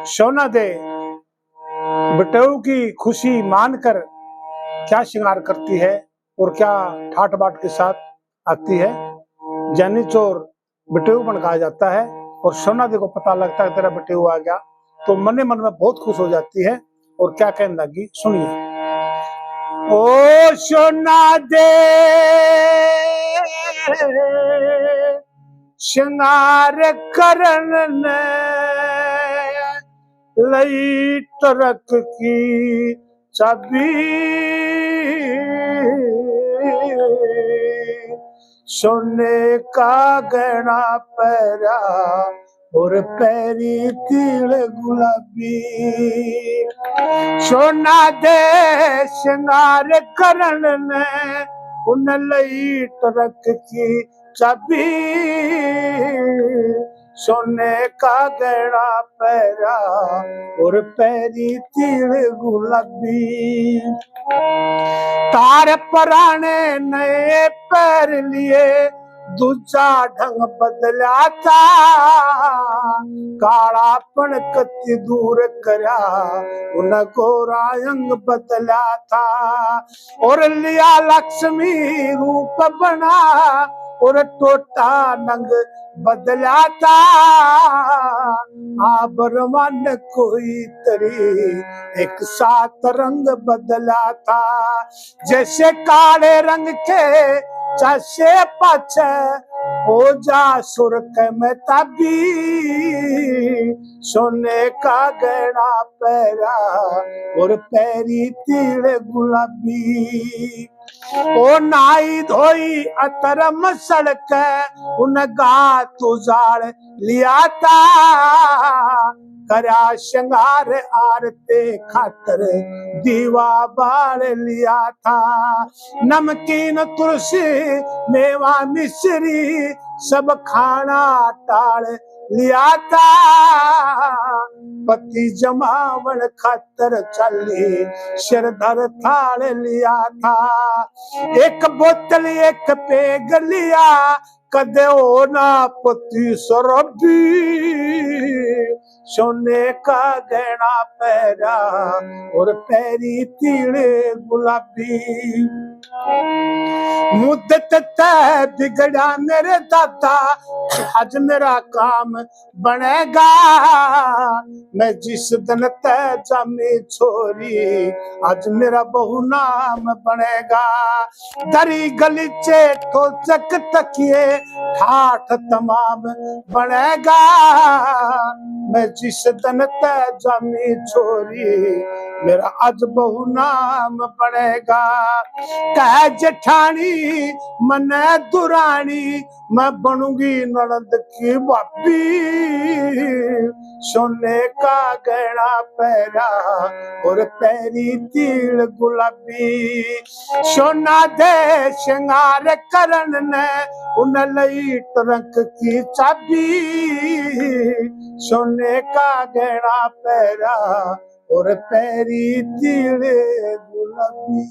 सोना दे बटऊ की खुशी मानकर क्या श्रृंगार करती है और क्या ठाट बाट के साथ आती है। जानी चोर बटेऊ बन कहा जाता है और सोना दे को पता लगता है तेरा बटेऊ आ गया तो मन में बहुत खुश हो जाती है और क्या कहने लगी सुनिए। ओ सोना दे श्रृंगार करन लई तरक की चाबी सोने का गहना पैरा और पैरी तिल गुलाबी। सोना दे श्रृंगार करन ने उन लई तरक की चाबी सोने का गहना पैरा और पैरी तिल गुलाबी। तार पराने नए पैर लिए दूजा ढंग बदला था कालापन कति दूर करा उन गोरा अंग बदला था और लिया लक्ष्मी रूप बना और टोटा नंग बदला था आबरमान कोई तरी एक सात रंग बदला था जैसे काले रंग के चाशे पाछे हो जा सुर्ख में ताबी सोने का गहना पैरा और पैरी तिल गुलाबी। ओ नाई धोई अतर मसल के उन गा तुजाड़ लिया था करा श्रृंगार आरते खातर दीवा बाल लिया था नमकीन तुलसी मेवा मिश्री सब खाना टाल लिया था पति जमावन खातर चली सिरधर थाल लिया था एक बोतल एक पेग लिया कदे हो ना पति सरबी सोने का गहना पैरा और पैरी तिले गुलाबी। मुद्दत तय बिगड़ा मेरे दादा आज मेरा काम बनेगा मैं जिस दिन तय जमी छोरी आज मेरा बहु नाम बनेगा दरी गलीचे ठोचक तकिए ठाठ तमाम बनेगा मैं जिस दिन तय जमी छोरी मेरा आज बहु नाम बनेगा कह जेठानी मने दुरानी मैं बनूंगी ननद की भाभी सोने का गहना पैरा और पैरी तिल गुलाबी सोना दे श्रृंगार करन ने उन लई तरक की चाबी सोने का गहना पैरा और पैरी तिल गुलाबी।